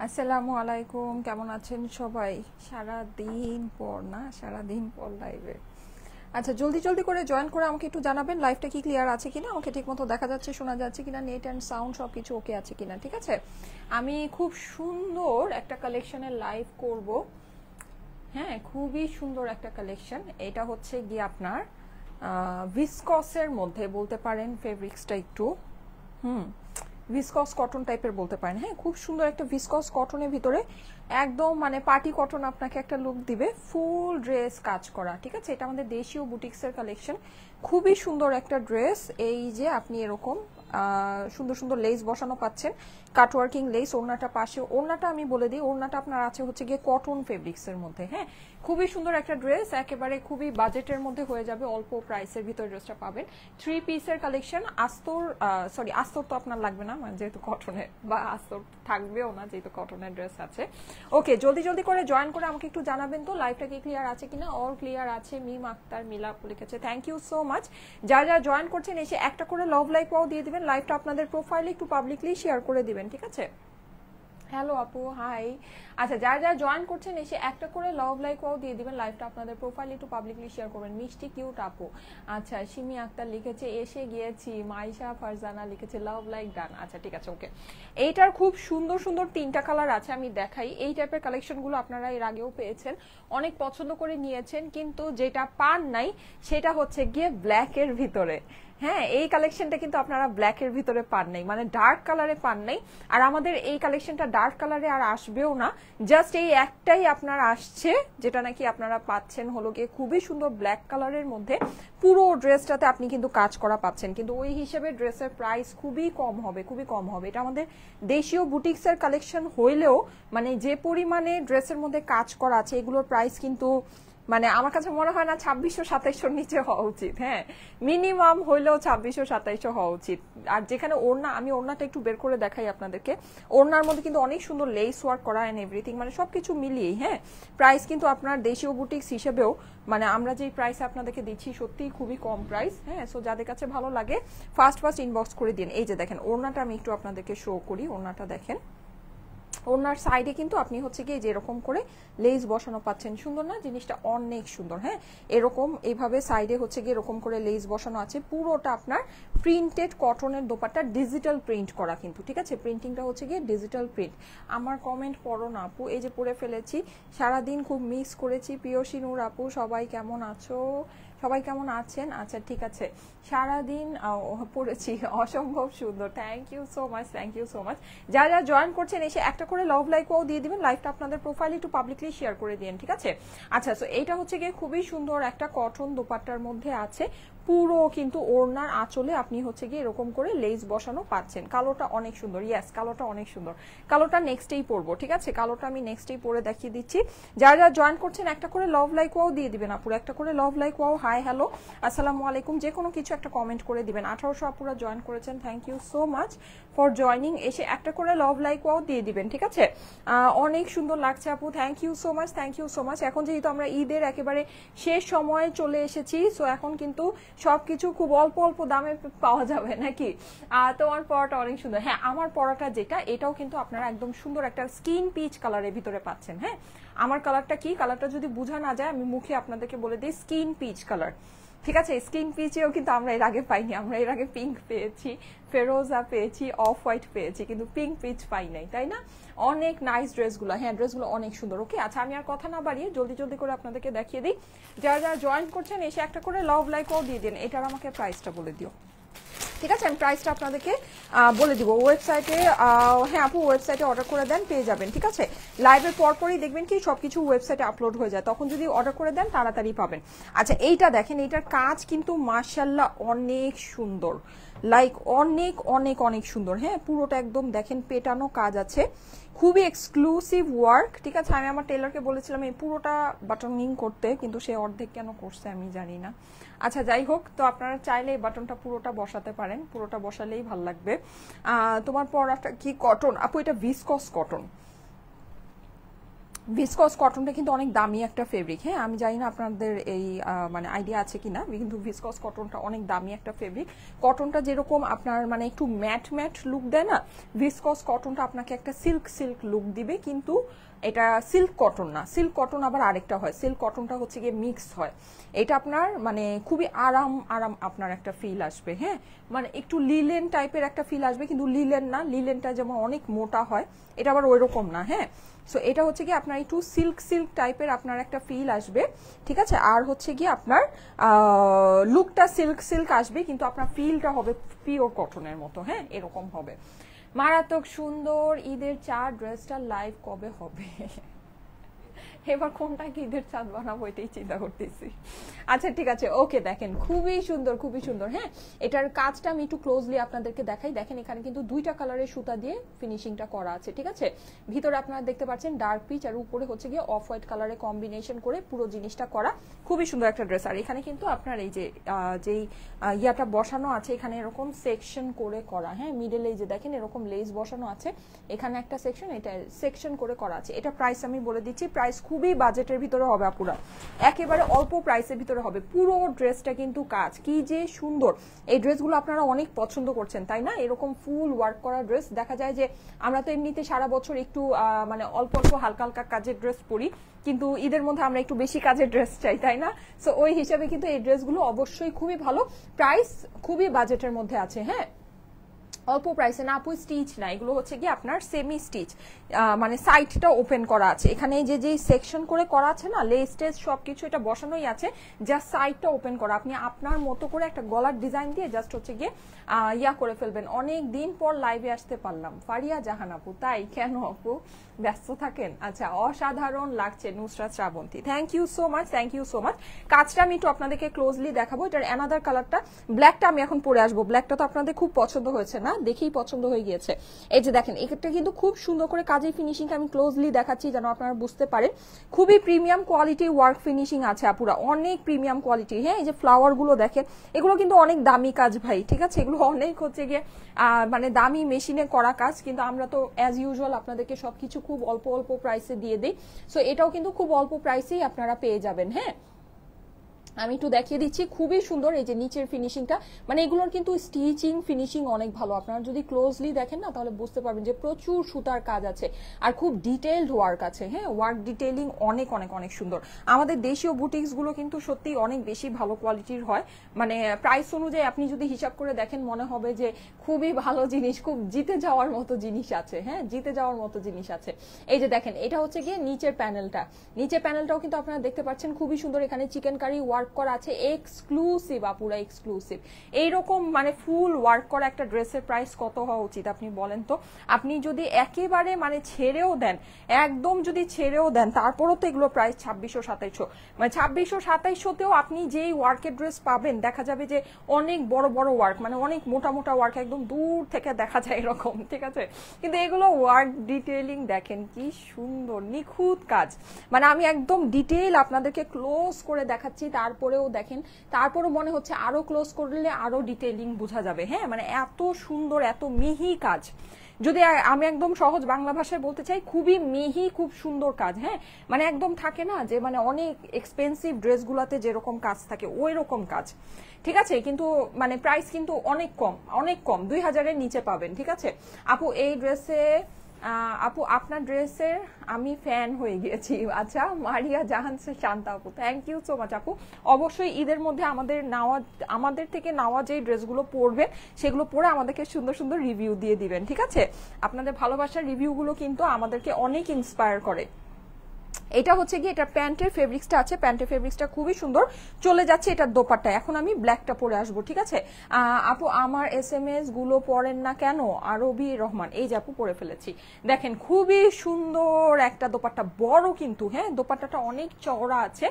আসসালামু আলাইকুম, কেমন আছেন সবাই? সারা দিন পর লাইভে। আচ্ছা, জলদি জলদি করে জয়েন করে আমাকে একটু জানাবেন লাইভটা কি ক্লিয়ার আছে কিনা, আমাকে ঠিকমতো দেখা যাচ্ছে, শোনা যাচ্ছে কিনা, নেট অ্যান্ড সাউন্ড সব কিছু ওকে আছে কিনা। ঠিক আছে, আমি খুব সুন্দর একটা কালেকশনের লাইভ করব। হ্যাঁ, খুবই সুন্দর একটা কালেকশন। এটা হচ্ছে গিয়ে আপনার ভিসকসের মধ্যে বলতে পারেন, ফেব্রিক্সটা একটু ভিসকস কটন টাইপের বলতে পারেন। হ্যাঁ, খুব সুন্দর একটা ভিসকস কটনের ভিতরে একদম মানে পার্টি কটন আপনাকে একটা লুক দিবে, ফুল ড্রেস কাজ করা। ঠিক আছে, এটা আমাদের দেশীয় বুটিক্সের কালেকশন। খুবই সুন্দর একটা ড্রেস। এই যে আপনি এরকম সুন্দর সুন্দর লেস বসানো পাচ্ছেন, কাটওয়ার্কিং লেস। ওড়নাটা পাশে, ওড়নাটা আমি বলে দিই, ওড়নাটা আপনার আছে হচ্ছে গিয়ে কটন ফেব্রিক্সের মধ্যে। হ্যাঁ, খুবই সুন্দর একটা ড্রেস, একেবারে খুবই বাজেটের মধ্যে হয়ে যাবে, অল্প প্রাইসের ভিতরে ড্রেসটা পাবেন। 3 পিসের কালেকশন। আস্তর আস্তর তো আপনার লাগবে না, মানে যেহেতু কটনের, বা আস্তর থাকবেও না যেহেতু কটনের ড্রেস আছে। ওকে, জলদি জলদি করে জয়েন করে আমাকে একটু জানাবেন তো লাইভটা কি ক্লিয়ার আছে কিনা। অল ক্লিয়ার আছে। মিম আক্তার মিলাপ লিখেছে, থ্যাংক ইউ সো মাচ। যারা জয়েন করছেন এসে একটা করে লাভ লাইক পাও দিয়ে দিবেন, লাইভটা আপনাদের প্রোফাইলে একটু পাবলিকলি শেয়ার করে দিবেন। ঠিক আছে, হ্যালো আপু, হাই। আচ্ছা, যারা জয়েন করছেন এসে একটা করে লাভ লাইক ওয়াও দিয়ে দিবেন, লাইভটা আপনাদের প্রোফাইলে একটু পাবলিকলি শেয়ার করবেন। মিষ্টি কিউট আপু। আচ্ছা, সিমি আক্তার লিখেছে এসে গিয়েছি। মাইশা ফারজানা লিখেছে লাভ লাইক ডান। আচ্ছা ঠিক আছে, ওকে। এইটার খুব সুন্দর সুন্দর 3টা কালার আছে, আমি দেখাই। এই টাইপের কালেকশনগুলো আপনারা এর আগেও পেয়েছেন, অনেক পছন্দ করে নিয়েছেন, কিন্তু যেটা পান নাই সেটা হচ্ছে গিয়ে ব্ল্যাকের ভিতরে। হ্যাঁ, এই কালেকশনটা কিন্তু আপনারা ব্ল্যাকের ভিতরে পান নাই, মানে ডার্ক কালারে পান নাই। আর আমাদের এই কালেকশনটা ডার্ক কালারে আর আসবেও না, জাস্ট এই একটাই আপনার আসছে, যেটা নাকি আপনারা পাচ্ছেন হলো গিয়ে খুবই সুন্দর ব্ল্যাক কালারের মধ্যে। পুরো ড্রেসটাতে আপনি কিন্তু কাজ করা পাচ্ছেন, কিন্তু ওই হিসেবে ড্রেসের প্রাইস খুবই কম হবে, খুবই কম হবে। এটা আমাদের দেশীয় বুটিক্সের কালেকশন হইলেও মানে যে পরিমাণে ড্রেসের মধ্যে কাজ করা আছে, এগুলোর প্রাইস কিন্তু মানে আমার কাছে মনে হয় না 2600-2700 নিচে হওয়া উচিত। হ্যাঁ, মিনিমাম হইলেও 2600-2700 হওয়া উচিত। আর যেখানে ওড়না, আমি ওড়নাটা একটু বের করে দেখাই আপনাদেরকে। ওড়নার মধ্যে কিন্তু অনেক সুন্দর লেস ওয়ার্ক করা এন্ড এভরিথিং, মানে সবকিছু মিলিয়েই হ্যাঁ প্রাইস কিন্তু আপনার দেশীয় বুটিক্স হিসেবেও মানে আমরা যেই প্রাইস আপনাদেরকে দিচ্ছি সত্যিই খুবই কম প্রাইস। হ্যাঁ, সো যাদের কাছে ভালো লাগে ফার্স্ট ইনবক্স করে দিন। এই যে দেখেন ওড়নাটা, আমি একটু আপনাদেরকে শো করি। ওড়নাটা দেখেন, ওনার সাইডে কিন্তু আপনি হচ্ছে গিয়ে যে এরকম করে লেস বসানো পাচ্ছেন। সুন্দর না জিনিসটা? অনেক সুন্দর। হ্যাঁ, এরকম এইভাবে সাইডে হচ্ছে গিয়ে এরকম করে লেস বসানো আছে। পুরোটা আপনার প্রিন্টেড কটনের দোপাট্টা, ডিজিটাল প্রিন্ট করা কিন্তু। ঠিক আছে, প্রিন্টিংটা হচ্ছে গিয়ে ডিজিটাল প্রিন্ট। আমার কমেন্ট পড়ো না আপু, এই যে পড়ে ফেলেছি। সারাদিন খুব মিস করেছি পিয়সী নূর আপু, সবাই কেমন আছো, সবাই কেমন আছেন? আচ্ছা ঠিক আছে, সারাদিন পড়েছি, অসম্ভব সুন্দর। Thank you so much, thank you so much. যারা জয়েন করছেন এসে একটা করে লাভ লাইকও দিয়ে দিবেন, লাইভটা আপনাদের প্রোফাইলে একটু পাবলিকলি শেয়ার করে দিন। ঠিক আছে, আচ্ছা সো এইটা হচ্ছে গিয়ে খুবই সুন্দর একটা কটন দোপাট্টার মধ্যে আছে। পুরো কিন্তু ওড়নার আঁচলে আপনি হচ্ছে গিয়ে এরকম করে লেস বসানো পাচ্ছেন। কালোটা অনেক সুন্দর, ইয়েস কালোটা অনেক সুন্দর। কালোটা নেক্সটেই পরবো। ঠিক আছে, কালোটা আমি নেক্সটেই পরে দেখিয়ে দিচ্ছি। যারা জয়েন করছেন একটা করে লাভ লাইক ওয়াও দিয়ে দিবেন আপুর, একটা করে love like wow. Hi hello আসসালামু আলাইকুম, যে কোনো কিছু একটা কমেন্ট করে দিবেন। 1800 আপুরা জয়েন করেছেন, thank you so much for joining. এসে একটা করে লাভ লাইক ওয়াও দিয়ে দিবেন। ঠিক আছে, অনেক সুন্দর লাগছে আপু, thank you so much, thank you so much. এখন যেহেতু আমরা ঈদের একেবারে শেষ সময়ে চলে এসেছি, সো এখন কিন্তু সবকিছু খুব অল্প অল্প দামে পাওয়া যাবে নাকি। তোমার পড়াটা অনেক সুন্দর। হ্যাঁ, আমার পড়াটা যেটা, এটাও কিন্তু আপনারা একদম সুন্দর একটা স্কিন পিচ কালারের ভিতরে পাচ্ছেন। হ্যাঁ, আমার কালারটা কি, কালারটা যদি বোঝা না যায় আমি মুখে আপনাদেরকে বলে দিই, স্কিন পিচ কালার। ঠিক আছে, স্কিন পিচেও কিন্তু আমরা এর আগে পাইনি, আমরা এর আগে পিঙ্ক পেয়েছি, ফেরোজা পেয়েছি, অফ হোয়াইট পেয়েছি, কিন্তু পিঙ্ক পিচ পাই নাই, তাই না? অনেক নাইস ড্রেসগুলো, হ্যাঁ ড্রেসগুলো অনেক সুন্দর। ওকে, আচ্ছা আমি আর কথা না বাড়িয়ে জলদি জলদি করে আপনাদেরকে দেখিয়ে দিই। যারা যারা জয়েন করছেন এসে একটা করে লাভ লাইকও দিয়ে দিন। এটার আমাকে প্রাইসটা বলে দিও। ঠিক আছে, আমি প্রাইসটা আপনাদেরকে বলে দিব ওয়েবসাইটে। হ্যাঁ আপু, ওয়েবসাইটে অর্ডার করে দেন, পেয়ে যাবেন। ঠিক আছে, লাইভের পরপরই দেখবেন কি সবকিছু ওয়েবসাইটে আপলোড হয়ে যায়, তখন যদি অর্ডার করে দেন তাড়াতাড়ি পাবেন। আচ্ছা এইটা দেখেন, এইটার কাজ কিন্তু মাশাআল্লাহ অনেক সুন্দর, লাইক অনেক অনেক অনেক সুন্দর। হ্যাঁ, পুরোটা একদম দেখেন পেটানো কাজ আছে, খুবই এক্সক্লুসিভ ওয়ার্ক। ঠিক আছে, আমি আমার টেলারকে বলেছিলাম এই পুরোটা বাটনিং করতে, কিন্তু সে অর্ধেক কেন করছে আমি জানি না। আচ্ছা যাই হোক, তো আপনারা চাইলে এই বাটনটা পুরোটা বসাতে পারেন, পুরোটা বসালেই ভাল লাগবে। তোমার পরাটা কি কটন আপু? এটা ভিসকস কটন। ভিসকস কটনটা কিন্তু অনেক দামি একটা ফেব্রিক, হ্যাঁ আমি জানি না আপনাদের এই মানে আইডিয়া আছে কিনা, কিন্তু ভিসকস কটনটা অনেক দামি একটা ফেব্রিক। কটনটা যেরকম আপনার মানে একটু ম্যাট ম্যাট লুক দেয় না, ভিসকস কটনটা আপনাকে একটা সিল্ক সিল্ক লুক দিবে, কিন্তু এটা সিল্ক কটন না। সিল্ক কটন আবার আরেকটা হয়, সিল্ক কটনটা হচ্ছে গিয়ে মিক্স হয়। এটা আপনার মানে খুবই আরাম আরাম আপনার একটা ফিল আসবে, হ্যাঁ মানে একটু লিলেন টাইপের একটা ফিল আসবে, কিন্তু লিলেন না, লিলেনটা যেমন অনেক মোটা হয়, এটা আবার ওই রকম না, হ্যাঁ। সো এটা হচ্ছে কি আপনার একটু সিল্ক সিল্ক টাইপের আপনার একটা ফিল আসবে, ঠিক আছে। আর হচ্ছে কি আপনার লুকটা সিল্ক সিল্ক আসবে, কিন্তু আপনার ফিলটা হবে পিওর কটনের মতো, হ্যাঁ এরকম হবে। মারাত্মক সুন্দর ঈদের চাঁদ ড্রেসটা লাইভ কবে হবে? এবার কোনটা কি ঈদের চাঁদ বানাবো এটাই চিন্তা করতেছি। আচ্ছা ঠিক আছে, ওকে দেখেন খুবই সুন্দর খুবই সুন্দর, হ্যাঁ এটার কাজটা আমি একটু ক্লোজলি আপনাদেরকে দেখাই। দেখেন এখানে কিন্তু দুইটা কালারের সুতা দিয়ে ফিনিশিংটা করা আছে, ঠিক আছে। ভিতরে আপনারা দেখতে পাচ্ছেন ডার্ক পিচ, আর উপরে হচ্ছে গিয়ে অফ হোয়াইট কালারে কম্বিনেশন করে পুরো জিনিসটা করা, খুবই সুন্দর একটা ড্রেস। আর এখানে কিন্তু আপনার এই যে যেই ইয়াটা বসানো আছে এখানে এরকম সেকশন করে করা, হ্যাঁ মিডলে যে দেখেন এরকম লেস বসানো আছে, এখানে একটা সেকশন, এটা সেকশন করে করা আছে। এটা প্রাইস আমি বলে দিচ্ছি, প্রাইস খুবই বাজেটের ভিতরে হবে আপুরা, একেবারে অল্প প্রাইসের ভিতরে হবে। পুরো ড্রেসটা কিন্তু কাজ কি যে সুন্দর, এই ড্রেসগুলো আপনারা অনেক পছন্দ করছেন তাই না, এরকম ফুল ওয়ার্ক করা ড্রেস। দেখা যায় যে আমরা তো এমনিতে সারা বছর একটু মানে অল্প অল্প হালকা হালকা কাজের ড্রেস পরি, কিন্তু ঈদের মধ্যে আমরা একটু বেশি কাজের ড্রেস চাই তাই না। সো ওই হিসাবে কিন্তু এই ড্রেসগুলো অবশ্যই খুবই ভালো, প্রাইস খুবই বাজেটের মধ্যে আছে, হ্যাঁ অল্প প্রাইসে না আপু। স্টিচ না, এগুলো হচ্ছে কি আপনার সেমি স্টিচ, মানে সাইডটা ওপেন করা আছে, এখানে যে সেকশন করে করা আছে না লেস টেস সবকিছু এটা বসানোই আছে, জাস্ট সাইডটা ওপেন করা। আপনি আপনার মতো করে একটা গলার ডিজাইন দিয়ে জাস্ট হচ্ছে গিয়ে ইয়া করে ফেলবেন। অনেক দিন পর লাইভে আসতে পারলাম, ফারিয়া জাহান আপু, তাই কেন আপু ব্যস্ত থাকেন? আচ্ছা অসাধারণ লাগছে Nusrat Srabanti, thank you so much, thank you so much. কাজটা আমি একটু আপনাদেরকে ক্লোজলি দেখাবো। এটার অ্যানাদার কালারটা ব্ল্যাকটা আমি এখন পরে আসবো, ব্ল্যাকটা তো আপনাদের খুব পছন্দ হয়েছে না, দেখেই পছন্দ হয়ে গিয়েছে। এই যে দেখেন এটা কিন্তু খুব সুন্দর করে কাজের ফিনিশিং আমি ক্লোজলি দেখাচ্ছি যেন আপনারা বুঝতে পারেন, খুবই প্রিমিয়াম কোয়ালিটি ওয়ার্ক ফিনিশিং আছে আপুরা, অনেক প্রিমিয়াম কোয়ালিটি, হ্যাঁ এই যে ফ্লাওয়ার গুলো দেখেন এগুলো কিন্তু অনেক দামি কাজ ভাই, ঠিক আছে এগুলো অনেক হচ্ছে গিয়ে মানে দামি মেশিনে করা কাজ, কিন্তু আমরা তো অ্যাজ ইউজুয়াল আপনাদেরকে সবকিছু খুব অল্প অল্প প্রাইসে দিয়ে দিই। সো এটাও কিন্তু খুব অল্প প্রাইসেই আপনারা পেয়ে যাবেন, হ্যাঁ আমি একটু দেখিয়ে দিচ্ছি, খুবই সুন্দর এই যে নিচের ফিনিশিংটা, মানে এগুলোর কিন্তু স্টিচিং ফিনিশিং অনেক ভালো, আপনারা যদি ক্লোজলি দেখেন না তাহলে বুঝতে পারবেন যে প্রচুর সুতার কাজ আছে আর খুব ডিটেইলড ওয়ার্ক আছে, হ্যাঁ ওয়ার্ক ডিটেইলিং অনেক অনেক অনেক সুন্দর। আমাদের দেশীয় বুটিক্স গুলো কিন্তু সত্যি অনেক বেশি ভালো কোয়ালিটির হয়, মানে প্রাইস অনুযায়ী আপনি যদি হিসাব করে দেখেন মনে হবে যে খুবই ভালো জিনিস, খুব জিতে যাওয়ার মতো জিনিস আছে, হ্যাঁ জিতে যাওয়ার মতো জিনিস আছে। এই যে দেখেন এটা হচ্ছে গিয়ে নিচের প্যানেলটা, নিচের প্যানেলটাও কিন্তু আপনারা দেখতে পাচ্ছেন খুবই সুন্দর, এখানে চিকেন কারি ওয়ার্ক করা আছে, এক্সক্লুসিভ আপুরা এক্সক্লুসিভ। এইরকম মানে ফুল ওয়ার্ক করা একটা ড্রেসের প্রাইস কত হওয়া উচিত আপনি বলেন তো? আপনি যদি একেবারে মানে ছেড়েও দেন, একদম যদি ছেড়েও দেন তারপরও তো এগুলো প্রাইস 2600-2700, মানে 2600-2700তেও আপনি যেই ওয়ার্কের ড্রেস পাবেন দেখা যাবে যে অনেক বড় বড় ওয়ার্ক, মানে অনেক মোটা মোটা ওয়ার্ক, একদম দূর থেকে দেখা যায় এরকম, ঠিক আছে। কিন্তু এগুলো ওয়ার্ক ডিটেইলিং দেখেন কি সুন্দর নিখুঁত কাজ, মানে আমি একদম ডিটেইল আপনাদেরকে ক্লোজ করে দেখাচ্ছি, তারপরেও দেখেন তারপরও মনে হচ্ছে আরো ক্লোজ করলে আরো ডিটেইলিং বোঝা যাবে, হ্যাঁ মানে এত সুন্দর এত মিহি কাজ। যদি আমি একদম সহজ বাংলা ভাষায় বলতে চাই, খুবই মিহি খুব সুন্দর কাজ, হ্যাঁ মানে একদম থাকে না যে মানে অনেক এক্সপেন্সিভ ড্রেসগুলোতে যেরকম কাজ থাকে ওই রকম কাজ, ঠিক আছে। কিন্তু মানে প্রাইস কিন্তু অনেক কম, অনেক কম, 2000-এর নিচে পাবেন, ঠিক আছে। আপু এই ড্রেসে আপু আপনার ড্রেসের আমি ফ্যান হয়ে গিয়েছি। আচ্ছা মারিয়া জাহান শান্তা আপু, থ্যাংক ইউ সো মাচ আপু। অবশ্যই ঈদের মধ্যে আমাদের থেকে নেওয়া যে ড্রেসগুলো পরবেন সেগুলো পরে আমাদেরকে সুন্দর সুন্দর রিভিউ দিয়ে দিবেন, ঠিক আছে। আপনাদের ভালোবাসার রিভিউগুলো কিন্তু আমাদেরকে অনেক ইন্সপায়ার করে। এটা হচ্ছে কি এটা প্যান্টের ফেব্রিক্সটা আছে, প্যান্টের ফেব্রিক্সটা খুবই সুন্দর। চলে যাচ্ছে এটার দোপাট্টা, এখন আমি ব্ল্যাকটা পরে আসবো, ঠিক আছে। আপু আমার SMS গুলো পড়েন না কেন? আরবি রহমান, এই যে আপু পরে ফেলেছি, দেখেন খুবই সুন্দর একটা দোপাট্টা, বড় কিন্তু, হ্যাঁ দোপাট্টাটা অনেক চওড়া আছে,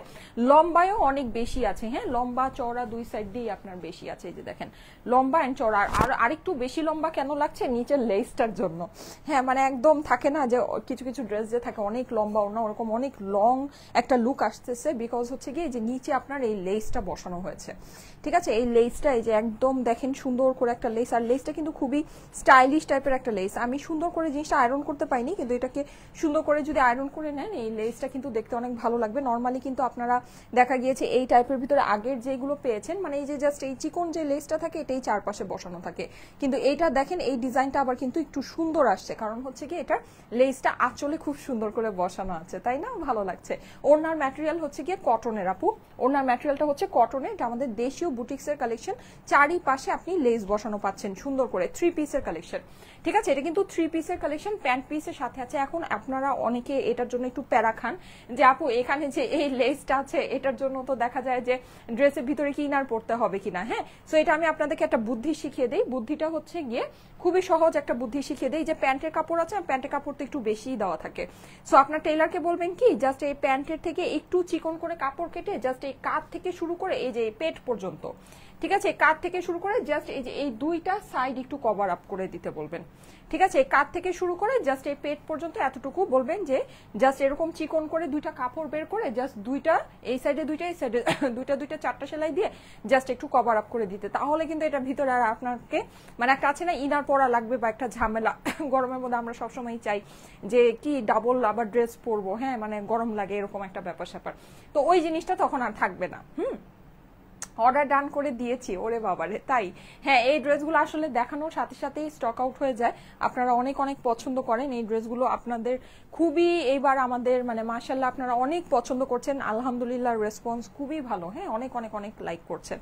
লম্বায়ও অনেক বেশি আছে, হ্যাঁ লম্বা চওড়া দুই সাইড দিয়ে আপনার বেশি আছে। এই যে দেখেন লম্বা এন্ড চওড়া, আর আরেকটু বেশি লম্বা কেন লাগছে নিচের লেসটার জন্য, হ্যাঁ মানে একদম থাকে না যে কিছু কিছু ড্রেস যে থাকে অনেক লম্বা, ওরকম অনেক অনেক লং একটা লুক আসতেছে, বিকজ হচ্ছে গিয়ে যে নিচে আপনার এই লেসটা বসানো হয়েছে। ঠিক আছে, এই লেসটা এই যে একদম দেখেন সুন্দর করে একটা লেস, আর লেসটা কিন্তু খুবই স্টাইলিশ টাইপের একটা লেস। আমি সুন্দর করে জিনিসটা আয়রন করতে পাইনি, কিন্তু এটাকে সুন্দর করে যদি আয়রন করে নেন এই লেসটা কিন্তু দেখতে অনেক ভালো লাগবে। নর্মালি কিন্তু আপনারা দেখা গিয়েছে এই টাইপের ভিতরে আগের যেগুলো পেয়েছেন, মানে এই যে জাস্ট এই চিকন যে লেসটা থাকে এটাই চারপাশে বসানো থাকে, কিন্তু এইটা দেখেন এই ডিজাইনটা আবার কিন্তু একটু সুন্দর আসছে, কারণ হচ্ছে কি এটার লেসটা আঁচলে খুব সুন্দর করে বসানো আছে, তাই না? ভালো লাগছে। ওড়নার ম্যাটেরিয়াল হচ্ছে গিয়ে কটনের আপু, ওড়নার ম্যাটেরিয়ালটা হচ্ছে কটনের, এটা আমাদের দেশীয় বুটিক্সের কালেকশন। চারিপাশে আপনি লেস বসানো পাচ্ছেন সুন্দর করে, 3 পিসের কালেকশন। ঠিক আছে, এটা কিন্তু 3 পিসের কালেকশন, প্যান্ট পিসের সাথে আছে। এখন আপনারা অনেকে এটার জন্য একটু প্যারা খান যে আপু এখানে যে এই লেসটা আছে এটার জন্য তো দেখা যায় যে ড্রেসের ভিতরে কি ইনার পড়তে হবে কিনা। হ্যাঁ, সো এটা আমি আপনাদেরকে একটা বুদ্ধি শিখিয়ে দিই। বুদ্ধিটা হচ্ছে গিয়ে খুবই সহজ একটা বুদ্ধি শিখিয়ে দেই, যে প্যান্টের কাপড় আছে, প্যান্টের কাপড় তো একটু বেশিই দেওয়া থাকে। সো আপনার টেইলারকে বলবেন কি জাস্ট এই প্যান্টের থেকে একটু চিকন করে কাপড় কেটে জাস্ট এই কাঁধ থেকে শুরু করে এই যে পেট পর্যন্ত, ঠিক আছে, কাঁধ থেকে শুরু করে জাস্ট এই যে এই দুইটা সাইড একটু কভার আপ করে দিতে বলবেন। ঠিক আছে, কাঁধ থেকে শুরু করে জাস্ট এই পেট পর্যন্ত এতটুকু বলবেন যে জাস্ট এরকম চিকন করে দুইটা কাপড় বের করে জাস্ট দুইটা এই সাইডে দুইটা এই সাইডে দুইটা দুইটা 4টা সেলাই দিয়ে জাস্ট একটু কভার আপ করে দিতে, তাহলে কিন্তু এটা ভিতরে আর আপনাকে মানে একটা আছে না ইনার পরা লাগবে বা একটা ঝামেলা। গরমের মধ্যে আমরা সবসময় চাই যে কি ডাবল আবার ড্রেস পরবো, হ্যাঁ মানে গরম লাগে এরকম একটা ব্যাপার স্যাপার, তো ওই জিনিসটা তখন আর থাকবে না। অর্ডার ডান করে দিয়েছি, ওরে বাবারে তাই। হ্যাঁ, এই ড্রেসগুলো আসলে দেখানোর সাথে সাথেই স্টক আউট হয়ে যায়, আপনারা অনেক অনেক পছন্দ করেন এই ড্রেসগুলো, আপনাদের খুবই এইবার আমাদের মানে মাশাআল্লাহ আপনারা অনেক পছন্দ করছেন, আলহামদুলিল্লাহ রেসপন্স খুবই ভালো। হ্যাঁ, অনেক অনেক অনেক লাইক করছেন,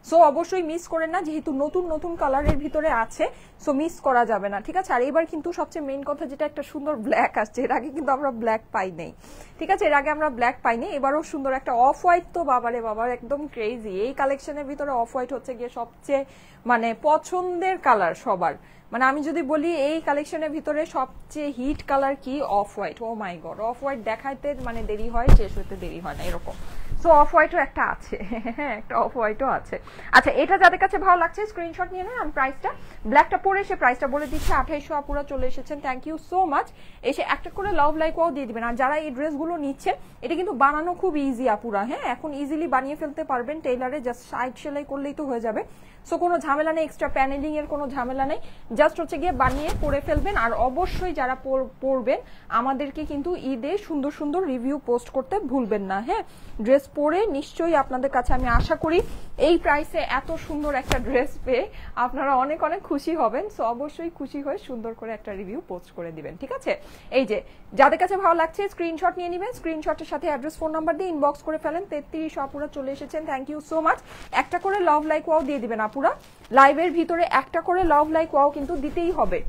সো অবশ্যই মিস করেন না, যেহেতু নতুন নতুন কালারের ভিতরে আছে সো মিস করা যাবে না। ঠিক আছে, আর এবার কিন্তু সবচেয়ে মেইন কথা যেটা একটা সুন্দর ব্ল্যাক আসছে, এর আগে কিন্তু আমরা ব্ল্যাক পাই নাই। ঠিক আছে, এর আগে আমরা ব্ল্যাক পাইনি, এবারও সুন্দর একটা অফ হোয়াইট, তো বাবারে বাবার একদম ক্রেজি। এই কালেকশনের ভিতরে অফ হোয়াইট হচ্ছে গিয়ে সবচেয়ে মানে পছন্দের কালার সবার, মানে আমি যদি বলি এই কালেকশনের ভিতরে সবচেয়ে হিট কালার কি অফ হোয়াইট। ও মাই গড, অফ হোয়াইট দেখাইতে মানে দেরি হয়, শেষ হতে দেরি হয় না এরকম। সো অফ হোয়াইটও একটা আছে, হ্যাঁ একটা অফ হোয়াইটও আছে। আচ্ছা, এটা যাদের কাছে ভালো লাগছে স্ক্রিনশট নিয়ে নেন, আমি প্রাইসটা ব্ল্যাকটা পরে এসে প্রাইসটা বলে দিচ্ছি। 2800 আপুরা চলে এসেছেন, থ্যাংক ইউ সো মাচ। এসে একটা করে লাভ লাইকও দিয়ে দিবেন। আর যারা এই ড্রেসগুলো নিচ্ছেন, এটা কিন্তু বানানো খুব ইজি আপুরা, হ্যাঁ এখন ইজিলি বানিয়ে ফেলতে পারবেন টেইলারে, জাস্ট সাইড সেলাই করলেই তো হয়ে যাবে। সো কোনো ঝামেলা নেই, এক্সট্রা প্যানেলিং এর কোনো ঝামেলা নেই, জাস্ট হচ্ছে গিয়ে বানিয়ে পরে ফেলবেন। আর অবশ্যই যারা পরবেন আমাদেরকে কিন্তু ঈদে সুন্দর সুন্দর রিভিউ পোস্ট করতে ভুলবেন না। হ্যাঁ, ড্রেস পরে নিশ্চয়ই আপনাদের কাছে আমি আশা করি এই প্রাইসে এত সুন্দর একটা ড্রেস পেয়ে আপনারা অনেক অনেক খুশি হবেন। সো অবশ্যই খুশি হয়ে সুন্দর করে একটা রিভিউ পোস্ট করে দিবেন। ঠিক আছে, এই যে যাদের কাছে ভালো লাগছে স্ক্রিনশট নিয়ে নেবেন, স্ক্রিনশটের সাথে অ্যাড্রেস ফোন নাম্বার দিয়ে ইনবক্স করে ফেলেন। 33 আপুরা চলে এসেছেন, থ্যাংক ইউ সো মাচ। একটা করে লাভ লাইক ওয়াও দিয়ে দিবেন আপুরা, লাইভের ভিতরে একটা করে লাভ লাইক ওয়াও কিন্তু দিতেই হবে।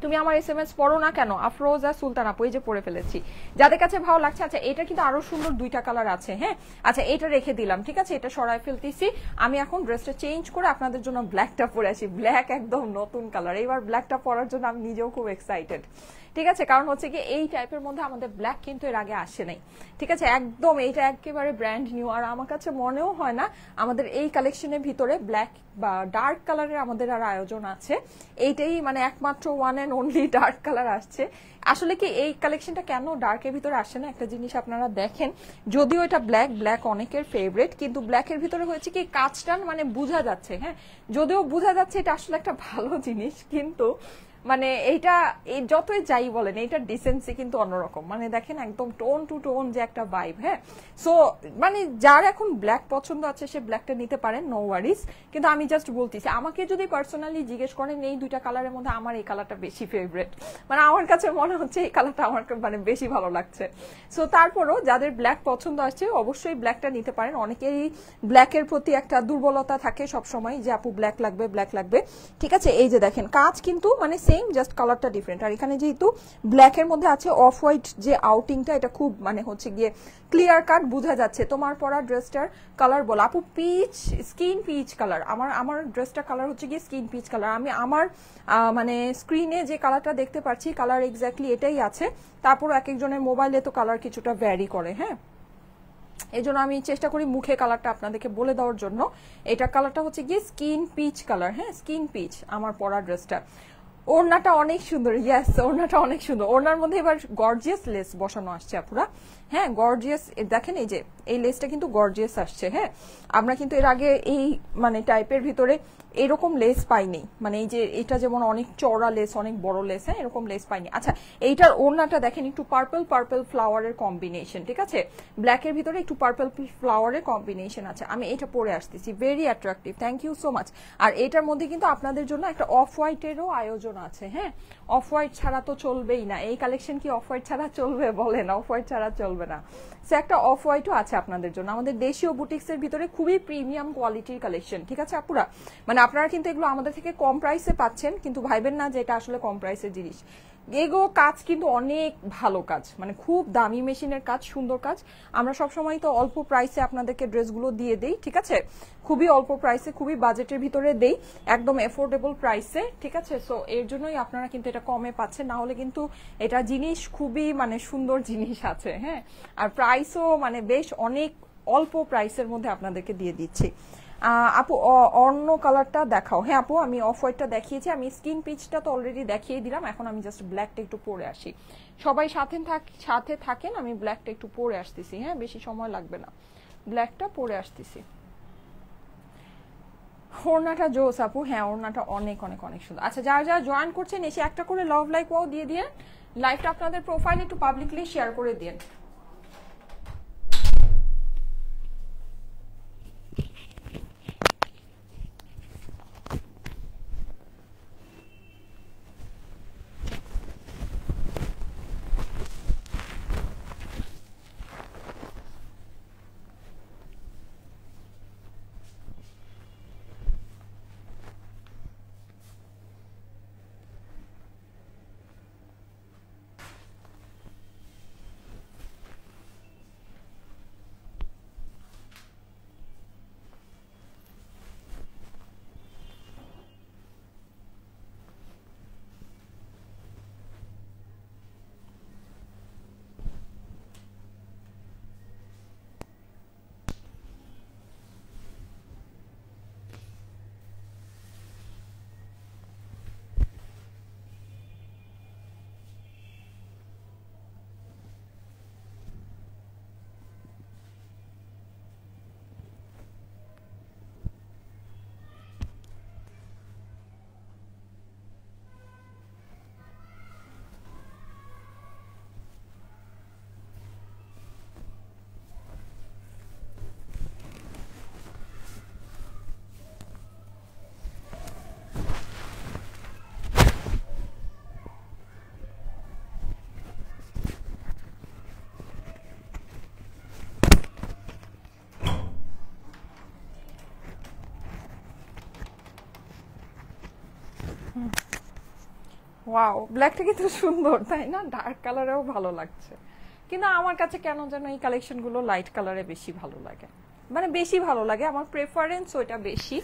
তুমি আমার SMS পড়ো না কেন? আফরোজা সুলতান আপু, এই যে পড়ে ফেলেছি। যাদের কাছে ভালো লাগছে, আচ্ছা এটা কিন্তু আরো সুন্দর দুইটা কালার আছে। হ্যাঁ, আচ্ছা এটা রেখে দিলাম, ঠিক আছে, এটা সরাই ফেলতেছি। আমি এখন ড্রেসটা চেঞ্জ করে আপনাদের জন্য ব্ল্যাকটা পরে আছি। ব্ল্যাক একদম নতুন কালার, এইবার ব্ল্যাকটা পরার জন্য আমি নিজেও খুব এক্সাইটেড। ঠিক আছে, কারণ হচ্ছে কি এই টাইপের মধ্যে আমাদের ব্ল্যাক কিন্তু এর আগে আসে নাই। ঠিক আছে, একদম এইটা একেবারে ব্র্যান্ড নিউ। আর আমার কাছে মনেও হয় না আমাদের এই কালেকশনের ভিতরে ব্ল্যাক বা ডার্ক কালারের আমাদের আর আয়োজন আছে। এইটাই মানে একমাত্র one and only dark colour আসছে। আসলে কি এই কালেকশনটা কেন ডার্কের ভিতরে আসে না, একটা জিনিস আপনারা দেখেন, যদিও এটা ব্ল্যাক, ব্ল্যাক অনেকের ফেভারিট, কিন্তু ব্ল্যাকের ভিতরে হয়েছে কি কাজটা মানে বোঝা যাচ্ছে। হ্যাঁ, যদিও বোঝা যাচ্ছে এটা আসলে একটা ভালো জিনিস, কিন্তু মানে এইটা যতই যাই বলেন এইটা ডিসেন্সি কিন্তু অন্যরকম। মানে দেখেন একদম টোন টু টোন যে একটা ভাইব। হ্যাঁ, সো মানে যার এখন ব্ল্যাক পছন্দ আছে সে ব্ল্যাকটা নিতে পারেন, নো ওয়ারিস। কিন্তু আমি জাস্ট বলতেছি, আমাকে যদি পার্সোনালি জিজ্ঞেস করেন এই দুইটা কালারের মধ্যে আমার এই কালারটা বেশি ফেভারিট, মানে আমার কাছে মনে হচ্ছে এই কালারটা আমার মানে বেশি ভালো লাগছে। সো তারপরও যাদের ব্ল্যাক পছন্দ আসছে অবশ্যই ব্ল্যাকটা নিতে পারেন। অনেকেরই ব্ল্যাকের প্রতি একটা দুর্বলতা থাকে সবসময় যে আপু ব্ল্যাক লাগবে ব্ল্যাক লাগবে। ঠিক আছে, এই যে দেখেন কাজ কিন্তু মানে সেম, জাস্ট কালারটা ডিফারেন্ট। আর এখানে যেহেতু ব্ল্যাকের মধ্যে আছে অফ হোয়াইট যে আউটিংটা, এটা খুব মানে হচ্ছে গিয়ে ক্লিয়ার কাট বোঝা যাচ্ছে। তোমার পরা ড্রেসটার কালার বল আপু, পিচ, স্কিন পিচ কালার। আমার ড্রেসটার কালার হচ্ছে গিয়ে স্কিন পিচ কালার। আমি আমার মানে স্ক্রিনে যে কালারটা দেখতে পাচ্ছি কালার এক্স্যাক্টলি এটাই আছে। তারপর এক একজনের মোবাইলে তো কালার কিছুটা ভ্যারি করে। হ্যাঁ, এই জন্য আমি চেষ্টা করি মুখে কালারটা আপনাদেরকে বলে দেওয়ার জন্য। এটা কালারটা হচ্ছে গিয়ে স্কিন পিচ কালার। হ্যাঁ, স্কিন পিচ আমার পরা ড্রেসটা। ওড়নাটা অনেক সুন্দর, ইয়েস ওড়নাটা অনেক সুন্দর। ওড়নার মধ্যে এবার গর্জিয়াস লেস বসানো আসছে আপুরা। হ্যাঁ গর্জিয়াস, দেখেন এই যে এই লেসটা কিন্তু গর্জিয়াস আসছে। হ্যাঁ আমরা কিন্তু এর আগে এই মানে টাইপের ভিতরে এরকম লেস পাইনি, মানে এই যে এটা যেমন অনেক চওড়া লেস, অনেক বড় লেস, হ্যাঁ এরকম লেস পাইনি। আচ্ছা এইটার ওড়নাটা দেখেন একটু পার্পল পার্পল ফ্লাওয়ারের কম্বিনেশন, ঠিক আছে, ব্ল্যাকের ভিতরে একটু পার্পল ফ্লাওয়ারের কম্বিনেশন আছে। আমি এটা পরে আসতেছি, very attractive, thank you so much. আর এটার মধ্যে কিন্তু আপনাদের জন্য একটা অফ হোয়াইটেরও আয়োজন আছে। হ্যাঁ অফ হোয়াইট ছাড়া তো চলবেই না, এই কালেকশন কি অফ হোয়াইট ছাড়া চলবে বলেন? অফ হোয়াইট ছাড়া চলবে না। সে একটা অফ হোয়াইটও আছে আপনাদের জন্য, আমাদের দেশীয় বুটিক্স এর ভিতরে খুবই প্রিমিয়াম কোয়ালিটির কালেকশন, ঠিক আছে আপুরা। মানে আপনারা কিন্তু এগুলো আমাদের থেকে কম প্রাইসে পাচ্ছেন, কিন্তু ভাইবেন না যে এটা আসলে কম প্রাইসের জিনিস। এগো কাজ কিন্তু অনেক ভালো কাজ, মানে খুব দামি মেশিনের কাজ, সুন্দর কাজ। আমরা সবসময় তো অল্প প্রাইসে আপনাদেরকে ড্রেসগুলো দিয়ে দেই, ঠিক আছে, খুবই অল্প প্রাইসে, খুবই বাজেটের ভিতরে দেই, একদম এফোর্ডেবল প্রাইসে, ঠিক আছে। সো এর জন্যই আপনারা কিন্তু এটা কমে পাচ্ছেন, না হলে কিন্তু এটা জিনিস খুবই মানে সুন্দর জিনিস আছে। হ্যাঁ আর প্রাইসও মানে বেশ অনেক অল্প প্রাইসের মধ্যে আপনাদেরকে দিয়ে দিচ্ছি। আপু অন্য কালারটা দেখাও। হ্যাঁ আপু আমি অফ হোয়াইটটা দেখিয়েছি, আমি স্কিন পিচটা তো অলরেডি দেখিয়ে দিলাম, এখন আমি জাস্ট ব্ল্যাকটা একটু পরে আসি। সবাই সাথে থাকেন, আমি ব্ল্যাকটা একটু পরে আসতেছি। হ্যাঁ বেশি সময় লাগবে না, ব্ল্যাকটা পরে আসতেছি। ওড়নাটা জোস আপু, হ্যাঁ ওড়নাটা অনেক অনেক অনেক সুন্দর। আচ্ছা যারা যারা জয়েন করছেন এসে একটা করে লাভ লাইক ওয়াও দিয়ে দিয়ে লাইভটা আপনাদের প্রোফাইলে একটু পাবলিকলি শেয়ার করে দিন। ওয়াও ব্ল্যাকটা কিন্তু সুন্দর তাই না, ডার্ক কালারেও ভালো লাগছে, কিন্তু আমার কাছে কেন যেন এই কালেকশনগুলো লাইট কালারে বেশি ভালো লাগে, মানে বেশি ভালো লাগে, আমার প্রেফারেন্স ওইটা বেশি।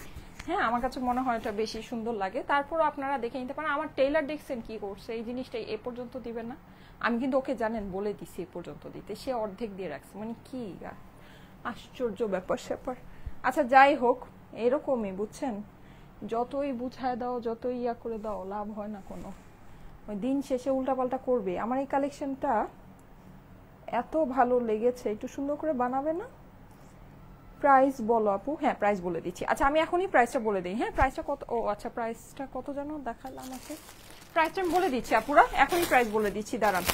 হ্যাঁ আমার কাছে মনে হয় এটা বেশি সুন্দর লাগে। তারপরও আপনারা দেখে নিতে পারেন। আমার টেইলার দেখছেন কি করছে, এই জিনিসটা এ পর্যন্ত দিবে না, আমি কিন্তু ওকে জানেন বলে দিছি এ পর্যন্ত দিতে, সে অর্ধেক দিয়ে রাখছে, মানে কি আশ্চর্য ব্যাপার স্যাপার। আচ্ছা যাই হোক, এরকমই বুঝছেন, যতই বুঝায় দাও যতই ইয়া করে দাও লাভ হয় না কোনো, ওই দিন শেষে উল্টাপাল্টা করবে। আমার এই কালেকশনটা এত ভালো লেগেছে, একটু সুন্দর করে বানাবে না? প্রাইস বলো আপু। হ্যাঁ প্রাইস বলে দিচ্ছি। আচ্ছা আমি এখনই প্রাইসটা বলে দিই। হ্যাঁ প্রাইসটা কত, ও আচ্ছা প্রাইসটা কত যেন দেখালাম আমাকে, প্রাইসটা আমি বলে দিচ্ছি আপুরা, এখনই প্রাইস বলে দিচ্ছি, দাঁড়ান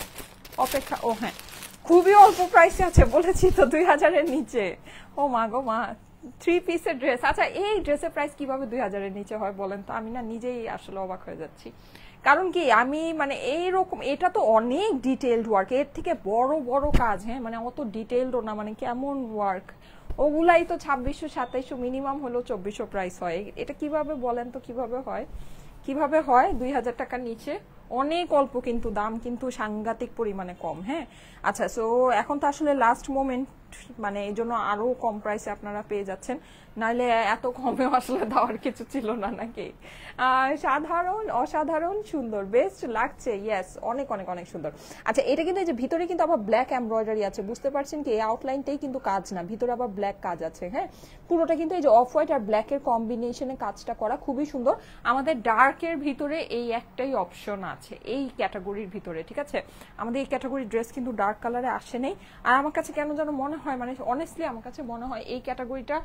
অপেক্ষা। ও হ্যাঁ খুবই অল্প প্রাইসে আছে, বলেছি তো 2000-এর নিচে। ও মা গো মা, 3 পিসের ড্রেস। আচ্ছা এই ড্রেসের প্রাইস কিভাবে 2000-এর নিচে হয় বলেন তো, আমি না নিজেই আসলে অবাক হয়ে যাচ্ছি। কারণ কি আমি মানে এইরকম, এটা তো অনেক ডিটেইলড ওয়ার্ক, এর থেকে বড় বড় কাজ, হ্যাঁ মানে অত ডিটেইলডও না, মানে কেমন ওয়ার্ক, ওগুলাই তো 2600-2700 মিনিমাম হলো 2400 প্রাইস হয়। এটা কিভাবে বলেন তো, কিভাবে হয়, কিভাবে হয় 2000 টাকার নিচে? অনেক অল্প, কিন্তু দাম কিন্তু সাংঘাতিক পরিমাণে কম। হ্যাঁ আচ্ছা সো এখন তো আসলে লাস্ট মোমেন্ট, মানে এই জন্য আরো কম প্রাইসে আপনারা পেয়ে যাচ্ছেন, নাইলে এত কমে আসলে দেওয়ার কিছু ছিল না নাকি। সাধারণ অসাধারণ সুন্দর, বেস্ট লাগছে, ইয়েস, অনেক অনেক অনেক সুন্দর। আচ্ছা এটা কিন্তু এই যে ভিতরে কিন্তু আবার ব্ল্যাক এমব্রয়ডারি আছে, বুঝতে পারছেন কি, এই আউটলাইনটাই কিন্তু কাজ না, ভিতরে আবার ব্ল্যাক কাজ আছে। হ্যাঁ, পুরোটা কিন্তু এই যে অফ হোয়াইট আর ব্ল্যাকের কম্বিনেশনে কাজটা করা, খুবই সুন্দর। আমাদের ডার্কের ভিতরে এই একটাই অপশন আছে এই ক্যাটাগরির ভিতরে, ঠিক আছে। আমাদের এই ক্যাটাগরির ড্রেস কিন্তু ডার্ক কালারে আসে নেই। আর আমার কাছে কেন যেন মনে হয়, মানে অনেস্টলি আমার কাছে মনে হয় এই ক্যাটাগরিটা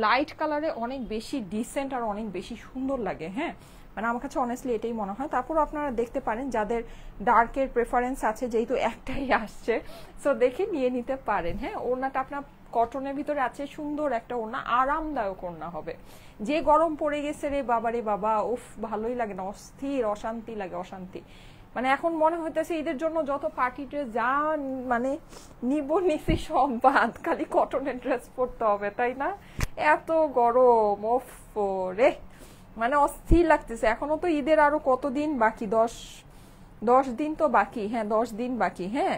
লাইট কালারে অনেক বেশি ডিসেন্ট আর অনেক বেশি সুন্দর লাগে। হ্যাঁ, মানে আমার কাছে অনেস্টলি এটাই মনে হয়। তারপর আপনারা দেখতে পারেন যাদের ডার্কের প্রেফারেন্স আছে, যেহেতু একটাই আসছে, সো দেখে নিয়ে নিতে পারেন। হ্যাঁ, ওড়নাটা আপনার কটনের ভিতরে আছে, সুন্দর একটা ওড়না, আরামদায়ক ওড়না হবে। যে গরম পড়ে গেছে রে বাবা রে বাবা, উফ ভালোই লাগে না, অস্থির অশান্তি লাগে, অশান্তি। মানে এখন মনে হইতেছে ঈদের জন্য যত পার্টি ড্রেস যা মানে নিব নিছি সব বাদ, খালি কটনের ড্রেস পরতে হবে, তাই না? এত গরম, ওফ রে, মানে অস্থির লাগতেছে। এখনো তো ঈদের আরো কতদিন বাকি, 10 দিন তো বাকি। হ্যাঁ 10 দিন বাকি, হ্যাঁ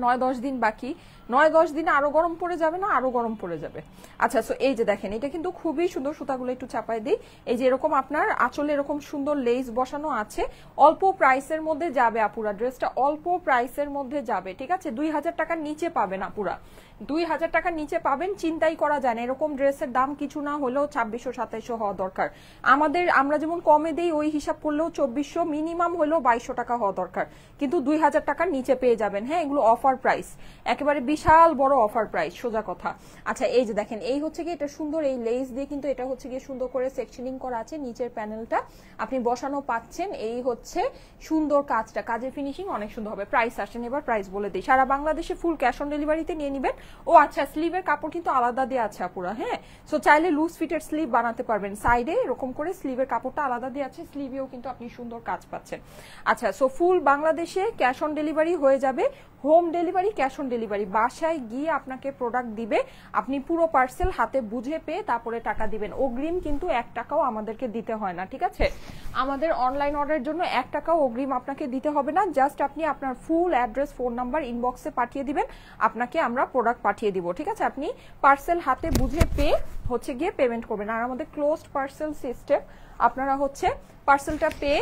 9-10 দিন বাকি, 9-10 দিনে আরো গরম পড়ে যাবে না, আরো গরম পড়ে যাবে। আচ্ছা, সো এই যে দেখেন এটা কিন্তু খুবই সুন্দর, সুতাগুলো একটু চাপাই দিই। এই যে এরকম আপনার আঁচলে এরকম সুন্দর লেস বসানো আছে, অল্প প্রাইসের মধ্যে যাবে আপুরা, ড্রেসটা অল্প প্রাইসের মধ্যে যাবে, ঠিক আছে। 2000 টাকার নিচে পাবেন আপুরা, 2000 টাকার নিচে পাবেন, চিন্তাই করা যায় না। এরকম ড্রেসের দাম কিছু না হলেও 2600-2700 হওয়া দরকার। আমরা যেমন কমে দেই ওই হিসাব করলেও 2400, মিনিমাম হলেও 2200 টাকা হওয়া দরকার, কিন্তু 2000 টাকার নিচে পেয়ে যাবেন। হ্যাঁ, এগুলো অফার প্রাইস, একেবারে বিশাল বড় অফার প্রাইস, সোজা কথা। আচ্ছা এই যে দেখেন, এই হচ্ছে কি এটা সুন্দর, এই লেস দিয়ে কিন্তু এটা হচ্ছে কি সুন্দর করে সেকশনিং করা আছে, নিচের প্যানেলটা আপনি বসানো পাচ্ছেন। এই হচ্ছে সুন্দর কাজটা, কাজের ফিনিশিং অনেক সুন্দর হবে। প্রাইস আসেন, এবার প্রাইস বলে দিই। সারা বাংলাদেশে ফুল ক্যাশ অন ডেলিভারিতে নিয়ে নেবেন। ও আচ্ছা, স্লিভের কাপড় কিন্তু আলাদা দিয়ে আছে আপুরা। হ্যাঁ, সো চাইলে লুজ ফিটের স্লিভ বানাতে পারবেন, সাইডে এরকম করে স্লিভের কাপড়টা আলাদা দিয়ে আছে, স্লিভেও কিন্তু আপনি সুন্দর কাজ পাচ্ছেন। আচ্ছা, সো ফুল বাংলাদেশে ক্যাশ অন ডেলিভারি হয়ে যাবে, home delivery, cash on delivery. বাসায় গিয়ে আপনাকে প্রোডাক্ট দিবে, আপনি পুরো পার্সেল হাতে বুঝে পেয়ে তারপরে টাকা দিবেন। অগ্রিম কিন্তু 1 টাকাও আমাদেরকে দিতে হয় না, ঠিক আছে। আমাদের অনলাইন অর্ডারের জন্য 1 টাকাও অগ্রিম আপনাকে দিতে হবে না, জাস্ট আপনি আপনার ফুল অ্যাড্রেস, ফোন নাম্বার ইনবক্সে পাঠিয়ে দিবেন, আপনাকে আমরা প্রোডাক্ট পাঠিয়ে দিব, ঠিক আছে। আপনি পার্সেল হাতে বুঝে পেয়ে হচ্ছে গিয়ে পেমেন্ট করবেন। আর আমাদের ক্লোজড পার্সেল সিস্টেম, আপনারা হচ্ছে পার্সেলটা পেয়ে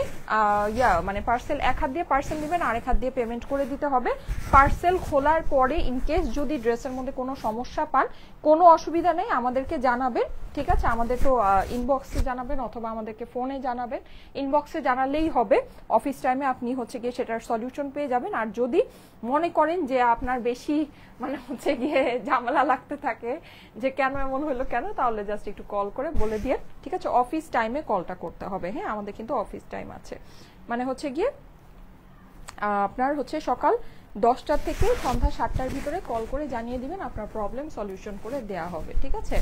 মানে পার্সেল এক হাত দিয়ে পার্সেল নেবেন, আরেক হাত দিয়ে পেমেন্ট করে দিতে হবে। পার্সেল খোলার পরে ইনকেস যদি ড্রেসের মধ্যে কোনো সমস্যা পান, কোনো অসুবিধা নেই, আমাদেরকে জানাবেন, ঠিক আছে। আমাদের তো ইনবক্সে জানাবেন অথবা আমাদেরকে ফোনে জানাবেন, ইনবক্সে জানালেই হবে। অফিস টাইমে আপনি হচ্ছে গিয়ে সেটার সলিউশন পেয়ে যাবেন। আর যদি মনে করেন যে আপনার বেশি মানে হচ্ছে গিয়ে ঝামেলা লাগতে থাকে যে কেন এমন হলো কেন, তাহলে জাস্ট একটু কল করে বলে দিয়ে, ঠিক আছে। অফিস টাইমে কলটা করতে হবে। হ্যাঁ, আমাদের কিন্তু অফিস টাইম আছে, মানে হচ্ছে গিয়ে আপনার হচ্ছে সকাল 10টা থেকে সন্ধ্যা 7টার ভিতরে কল করে জানিয়ে দিবেন, আপনার প্রবলেম সলিউশন করে দেয়া হবে, ঠিক আছে।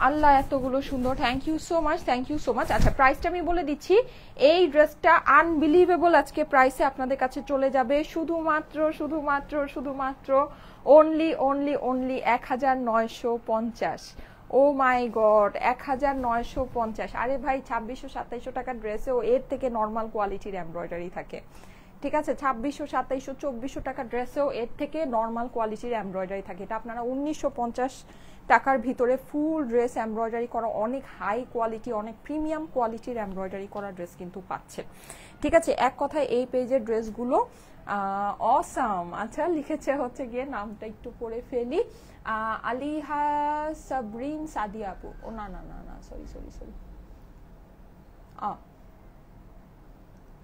আল্লাহ এতগুলো সুন্দর, thank you so much, thank you so much. আচ্ছা প্রাইসটা আমি বলে দিচ্ছি, এই ড্রেসটা আনবিলিভেবল আজকে প্রাইসে আপনাদের কাছে চলে যাবে, শুধুমাত্র শুধুমাত্র শুধুমাত্র অনলি 1950। ও মাই গড, 1950। আরে ভাই, 2600-2700 টাকার ড্রেসেও এর থেকে নর্মাল কোয়ালিটির এমব্রয়ডারি থাকে, ঠিক আছে। 2600-2700-2400 টাকার ড্রেসেও এর থেকে নর্মাল কোয়ালিটির এমব্রয়ডারি থাকে। এটা আপনারা 1950 টাকার ভিতরে ফুল ড্রেস এমব্রয়ডারি করা, অনেক হাই কোয়ালিটি, অনেক প্রিমিয়াম কোয়ালিটির এমব্রয়ডারি করা ড্রেস কিন্তু পাচ্ছেন, ঠিক আছে। এক কথায় এই পেজের ড্রেসগুলো অসাম। আচ্ছা লিখেছে হচ্ছে গিয়ে, নামটা একটু পড়ে ফেলি, আলিহা সাবরিন সাদিয়া আপু। ও না না না না, সরি সরি সরি,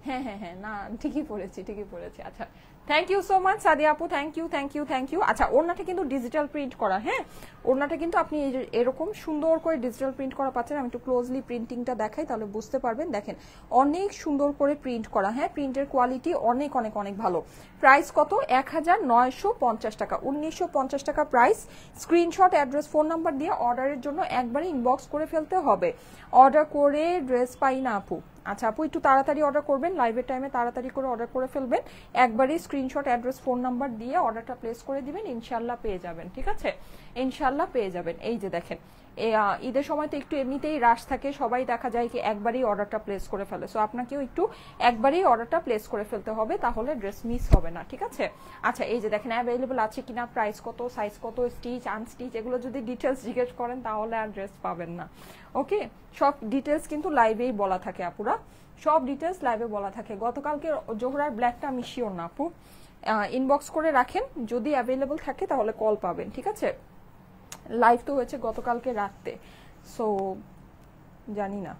হ্যাঁ হ্যাঁ হ্যাঁ, না ঠিকই পড়েছি, ঠিকই পড়েছি। আচ্ছা thank you so much Sadia আপু, thank you thank you thank you. আচ্ছা ওড়নাটা কিন্তু ডিজিটাল প্রিন্ট করা, হ্যাঁ ওড়নাটা কিন্তু আপনি এরকম সুন্দর করে ডিজিটাল প্রিন্ট করা পাচ্ছেন। আমি একটু ক্লোজলি প্রিন্টিংটা দেখাই, তাহলে বুঝতে পারবেন। দেখেন অনেক সুন্দর করে প্রিন্ট করা, হ্যাঁ প্রিন্টের কোয়ালিটি অনেক অনেক অনেক ভালো। প্রাইস কত? 1950 টাকা, 1950 টাকা price. Screenshot, address, phone number দিয়ে অর্ডারের জন্য একবারে ইনবক্স করে ফেলতে হবে। অর্ডার করে ড্রেস পাই না আপু। আচ্ছা আপু একটু তাড়াতাড়ি অর্ডার করবেন, লাইভের টাইমে তাড়াতাড়ি করে অর্ডার করে ফেলবেন। একবারই স্ক্রিনশট, অ্যাড্রেস, ফোন নাম্বার দিয়ে অর্ডারটা প্লেস করে দিবেন, ইনশাল্লাহ পেয়ে যাবেন, ঠিক আছে, ইনশাল্লাহ পেয়ে যাবেন। এই যে দেখেন ঈদের সময় তো একটু এমনিতেই রাশ থাকে, সবাই দেখা যায় কি একবারেই অর্ডারটা প্লেস করে ফেলে। সো আপনাকেও একটু একবারেই অর্ডারটা প্লেস করে ফেলতে হবে, তাহলে ড্রেস মিস হবে না, ঠিক আছে? আচ্ছা এই যে দেখেন অ্যাভেলেবল আছে কিনা, প্রাইস কত, সাইজ কত, স্টিচ আনস্টিচ, এগুলো যদি ডিটেলস জিজ্ঞেস করেন তাহলে আর ড্রেস পাবেন না। ওকে, সব ডিটেলস কিন্তু লাইভেই বলা থাকে আপুরা, সব ডিটেলস লাইভে বলা থাকে। গতকালকে জোহরার ব্ল্যাকটা আমি শিওর না আপু, ইনবক্স করে রাখেন, যদি অ্যাভেলেবল থাকে তাহলে কল পাবেন, ঠিক আছে? লাইভ তো হয়েছে গতকালকে রাতে, সো জানি না।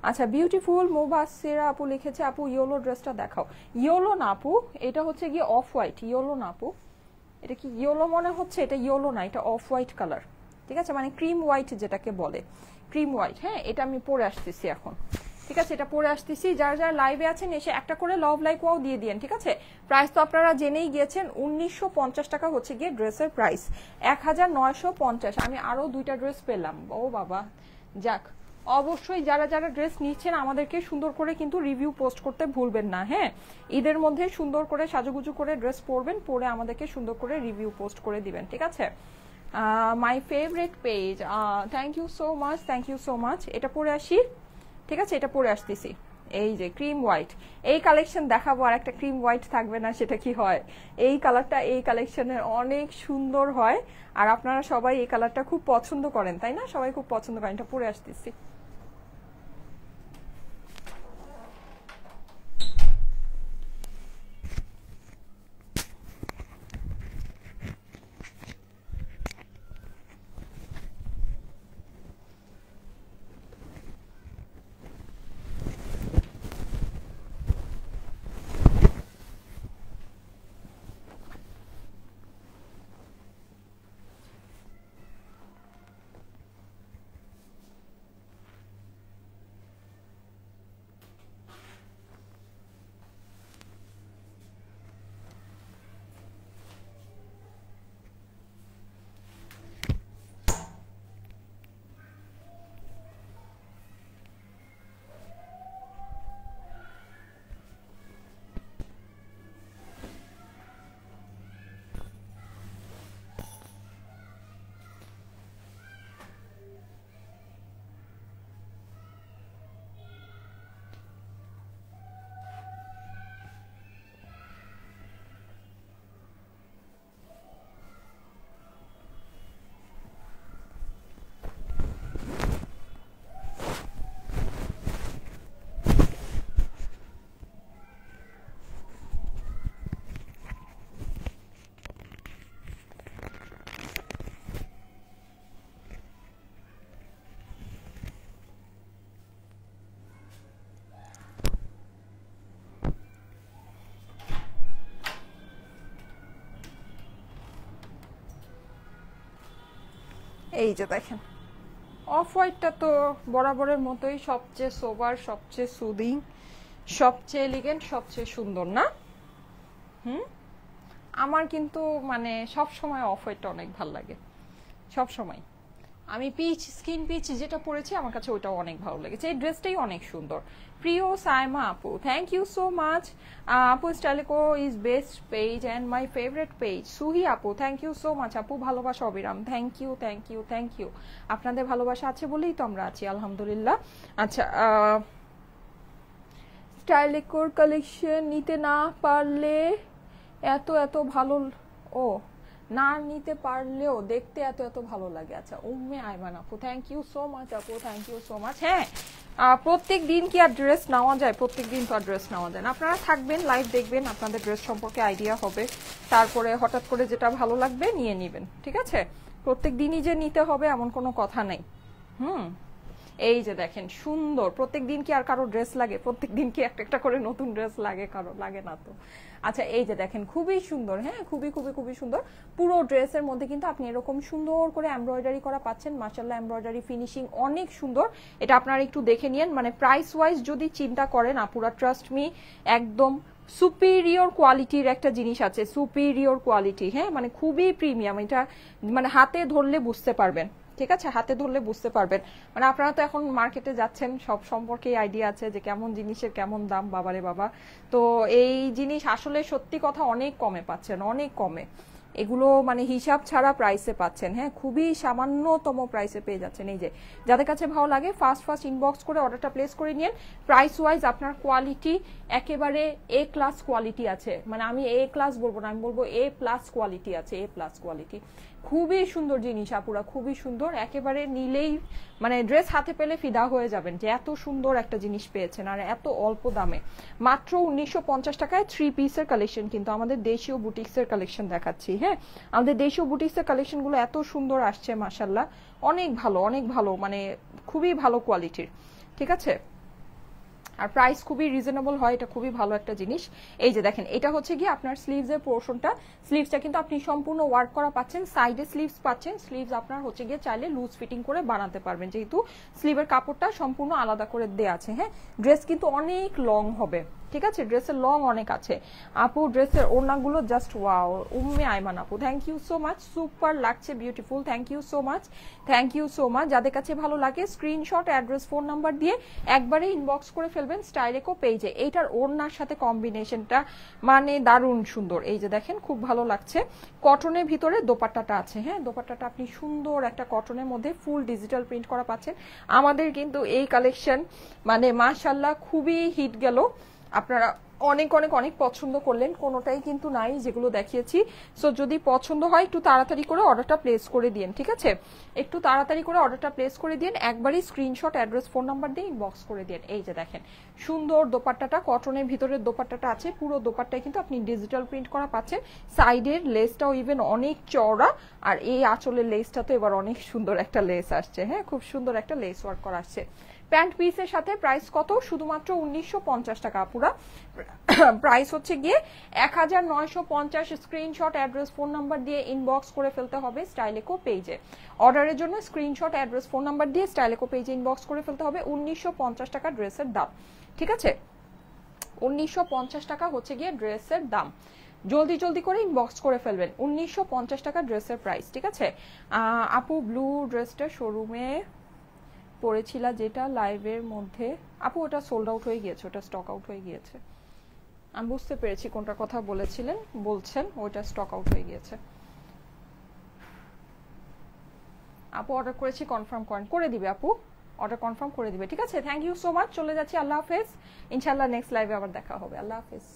আচ্ছা বিউটিফুল মুবাসিরা আপু লিখেছে আপু ইয়েলো ড্রেসটা দেখাও। ইয়েলো না আপু, এটা হচ্ছে গিয়ে অফ হোয়াইট, ইয়েলো না আপু, এটা কি ইয়েলো মনে হচ্ছে? এটা ইয়েলো না, এটা অফ হোয়াইট কালার, ঠিক আছে? মানে ক্রিম হোয়াইট যেটাকে বলে, ক্রিম হোয়াইট। হ্যাঁ, এটা আমি পরে আসতেছি এখন, ঠিক আছে? এটা পরে আসতেছি। যারা যারা লাইভে আছেন এসে একটা করে লাভ লাইক ওয়াও দিয়ে দিয়েন, ঠিক আছে? প্রাইস তো আপনারা জেনেই গিয়েছেন, 1950 টাকা হচ্ছে গিয়ে ড্রেসের প্রাইস, 1950। আমি আরো 2টা ড্রেস পেলাম, ও বাবা, যাক। অবশ্যই যারা যারা ড্রেস নিচ্ছেন আমাদেরকে সুন্দর করে কিন্তু রিভিউ পোস্ট করতে ভুলবেন না। হ্যাঁ, ঈদের মধ্যে সুন্দর করে সাজুগুজু করে ড্রেস পরবেন, পরে আমাদেরকে সুন্দর করে রিভিউ পোস্ট করে দিবেন, ঠিক আছে? My favourite page, thank you so much, thank you so much. এটা পরে আসি, ঠিক আছে? এটা পরে আসতেছি। এই যে ক্রিম হোয়াইট, এই কালেকশন দেখাবো, আর একটা ক্রিম হোয়াইট থাকবে না, সেটা কি হয়? এই কালারটা এই কালেকশনের অনেক সুন্দর হয়, আর আপনারা সবাই এই কালারটা খুব পছন্দ করেন, তাই না? সবাই খুব পছন্দ করেন। এটা পরে আসতেছি। এই যে দেখেন অফ হোয়াইটটা তো বরাবরের মতোই সবচেয়ে সোবার, সবচেয়ে সুদিং, সবচেয়ে এলিগেন্ট, সবচেয়ে সুন্দর না? আমার কিন্তু মানে সব সময় অফ হোয়াইটটা অনেক ভালো লাগে, সব সময়। আমি পিচ, স্কিন পিচ যেটা পরেছি আমার কাছে ওটাও অনেক ভালো লেগেছে। এই ড্রেসটাই অনেক সুন্দর। প্রিয় সাইমা আপু, থ্যাংক ইউ সো মাচ। আপু Styliko is best page and my favourite page. Suhi আপু, থ্যাংক ইউ সো মাচ আপু। ভালোবাসা অবিরাম, thank you, thank you, thank you. আপনাদের ভালোবাসা আছে বলেই তো আমরা আছি, আলহামদুলিল্লাহ। আচ্ছা, স্টাইলিকোর কালেকশন নিতে না পারলে এত এত ভালো, ও না নিতে পারলেও দেখতে এত এত ভালো লাগে। আচ্ছা, উম্মে আইমান আপু, থ্যাংক ইউ সো মাচ আপু, থ্যাংক ইউ সো মাচ। হ্যাঁ, প্রত্যেক দিন কি আর ড্রেস নেওয়া যায়? প্রত্যেক দিন তো আর ড্রেস নেওয়া যায় না। আপনারা থাকবেন, লাইভ দেখবেন, আপনাদের ড্রেস সম্পর্কে আইডিয়া হবে, তারপরে হঠাৎ করে যেটা ভালো লাগবে নিয়ে নেবেন, ঠিক আছে? প্রত্যেক দিনই যে নিতে হবে এমন কোনো কথা নেই। এই যে দেখেন সুন্দর, প্রত্যেক দিন কি আর কারো ড্রেস লাগে? প্রত্যেক দিন কি একটা একটা করে নতুন ড্রেস লাগে কারো? লাগে না তো। আচ্ছা, এই যে দেখেন খুবই সুন্দর, হ্যাঁ খুবই খুবই খুবই সুন্দর। পুরো ড্রেসের মধ্যে কিন্তু আপনি এরকম সুন্দর করে এমব্রয়ডারি করা পাচ্ছেন, মাশাআল্লাহ, এমব্রয়ডারি ফিনিশিং অনেক সুন্দর। এটা আপনারা একটু দেখে নিন। মানে প্রাইস ওয়াইজ যদি চিন্তা করেন আপুরা, ট্রাস্ট মি, একদম সুপিরিয়র কোয়ালিটির একটা জিনিস আছে, সুপিরিয়র কোয়ালিটি। হ্যাঁ, মানে খুবই প্রিমিয়াম। এটা মানে হাতে ধরলে বুঝতে পারবেন, ঠিক আছে? হাতে ধরলে বুঝতে পারবেন। মানে আপনারা তো এখন মার্কেটে যাচ্ছেন, সব সম্পর্কে আইডিয়া আছে যে কেমন জিনিসের কেমন দাম, বাবারে বাবা। তো এই জিনিস আসলে সত্যি কথা অনেক কমে পাচ্ছেন, অনেক কমে। এগুলো মানে হিসাব ছাড়া প্রাইসে পাচ্ছেন, হ্যাঁ, খুবই সামান্যতম প্রাইসে পেয়ে যাচ্ছেন। এই যে যাদের কাছে ভালো লাগে ফার্স্ট ইনবক্স করে অর্ডারটা প্লেস করে নিন। প্রাইস ওয়াইজ আপনার কোয়ালিটি একেবারে এ ক্লাস কোয়ালিটি আছে, মানে আমি এ ক্লাস বলবো না, আমি বলবো এ প্লাস কোয়ালিটি আছে, এ প্লাস কোয়ালিটি। খুবই সুন্দর জিনিস আপুরা, খুবই সুন্দর, একেবারে নিলেই মানে ড্রেস হাতে পেলে ফিদা হয়ে যাবেন যে এত সুন্দর একটা জিনিস পেয়েছেন আর এত অল্প দামে। মাত্র 1950 টাকায় 3 পিসের কালেকশন, কিন্তু আমাদের দেশীয় বুটিক্সের কালেকশন দেখাচ্ছি। হ্যাঁ, আমাদের দেশীয় বুটিক্সের কালেকশনগুলো এত সুন্দর আসছে মাশাআল্লাহ, অনেক ভালো অনেক ভালো, মানে খুবই ভালো কোয়ালিটির। ঠিক আছে, আর প্রাইস খুবই রিজনেবল হয়, এটা খুবই ভালো একটা জিনিস। এই যে দেখেন, এটা হচ্ছে গিয়ে আপনার স্লিভসের পোর্শনটা, স্লিভসটা কিন্তু আপনি সম্পূর্ণ ওয়ার্ক করা পাচ্ছেন, সাইডে স্লিভস পাচ্ছেন। স্লিভস আপনার হচ্ছে গিয়ে চাইলে লুজ ফিটিং করে বানাতে পারবেন, যেহেতু স্লিভের কাপড়টা সম্পূর্ণ আলাদা করে দেওয়া আছে। হ্যাঁ, ড্রেস কিন্তু অনেক লং হবে, ঠিক আছে, ড্রেসের লং অনেক আছে। আপু ড্রেসের ওড়নাগুলো জাস্ট ওয়াও, উম্মে আইমান আপু thank you so much, super লাগছে, beautiful, thank you so much, thank you so much. যাদের কাছে ভালো লাগে স্ক্রিনশট, অ্যাড্রেস, ফোন নাম্বার দিয়ে একবারে ইনবক্স করে ফেলবেন স্টাইলেকো পেজে। এইটার ওড়নার সাথে কম্বিনেশনটা মানে দারুণ সুন্দর। এই যে দেখেন, খুব ভালো লাগছে। কটনের ভিতরে দোপাট্টাটা আছে, হ্যাঁ, দোপাট্টাটা আপনি সুন্দর একটা কটনের মধ্যে ফুল ডিজিটাল প্রিন্ট করা পাচ্ছেন। আমাদের কিন্তু এই কালেকশন মানে মাশাআল্লাহ খুবই হিট গেল, আপনারা অনেক অনেক অনেক পছন্দ করলেন, কোনোটাই কিন্তু নাই যেগুলো দেখিয়েছি। সো যদি পছন্দ হয় একটু তাড়াতাড়ি করে অর্ডারটা প্লেস করে দিন, ঠিক আছে, একটু তাড়াতাড়ি করে অর্ডারটা প্লেস করে দিন, একবারই স্ক্রিনশট, অ্যাড্রেস, ফোন নাম্বার দিয়ে ইনবক্স করে দিন। এই যে দেখেন সুন্দর দোপাট্টাটা, কটনের ভিতরের দোপাট্টাটা আছে, পুরো দোপাট্টায় কিন্তু আপনি ডিজিটাল প্রিন্ট করা পাচ্ছেন। সাইডের লেসটাও ইভেন অনেক চওড়া, আর এই আঁচলের লেসটা তো এবার অনেক সুন্দর একটা লেস আসছে, হ্যাঁ, খুব সুন্দর একটা লেস ওয়ার্ক করা আসছে। প্যান্ট পিসের সাথে প্রাইস কত? শুধুমাত্র 1950 টাকা আপুরা, প্রাইস হচ্ছে গিয়ে 1950। স্ক্রিনশট, অ্যাড্রেস, ফোন নাম্বার দিয়ে ইনবক্স করে ফেলতে হবে স্টাইলেকো পেজে। অর্ডারের জন্য স্ক্রিনশট, অ্যাড্রেস, ফোন নাম্বার দিয়ে স্টাইলেকো পেজে ইনবক্স করে ফেলতে হবে। 1950 টাকা ড্রেসের দাম, ঠিক আছে, 1950 টাকা হচ্ছে গিয়ে ড্রেসের দাম। জলদি জলদি করে ইনবক্স করে ফেলবেন, 1950 টাকা ড্রেসের প্রাইস, ঠিক আছে। আপু ব্লু ড্রেসটা শোরুমে পড়েছিল যেটা লাইভের মধ্যে, আপু ওটা সোল্ড আউট হয়ে গিয়েছে, ওটা স্টক আউট হয়ে গিয়েছে। আমি বুঝতে পেরেছি কোনটার কথা বলছেন, ওইটা স্টক আউট হয়ে গিয়েছে। আপু অর্ডার করেছি, কনফার্ম করে দিবে আপু, অর্ডার কনফার্ম করে দিবে, ঠিক আছে। থ্যাংক ইউ সো মাচ, চলে যাচ্ছি, আল্লাহ হাফেজ, ইনশাআল্লাহ নেক্সট লাইভে আবার দেখা হবে, আল্লাহ হাফেজ।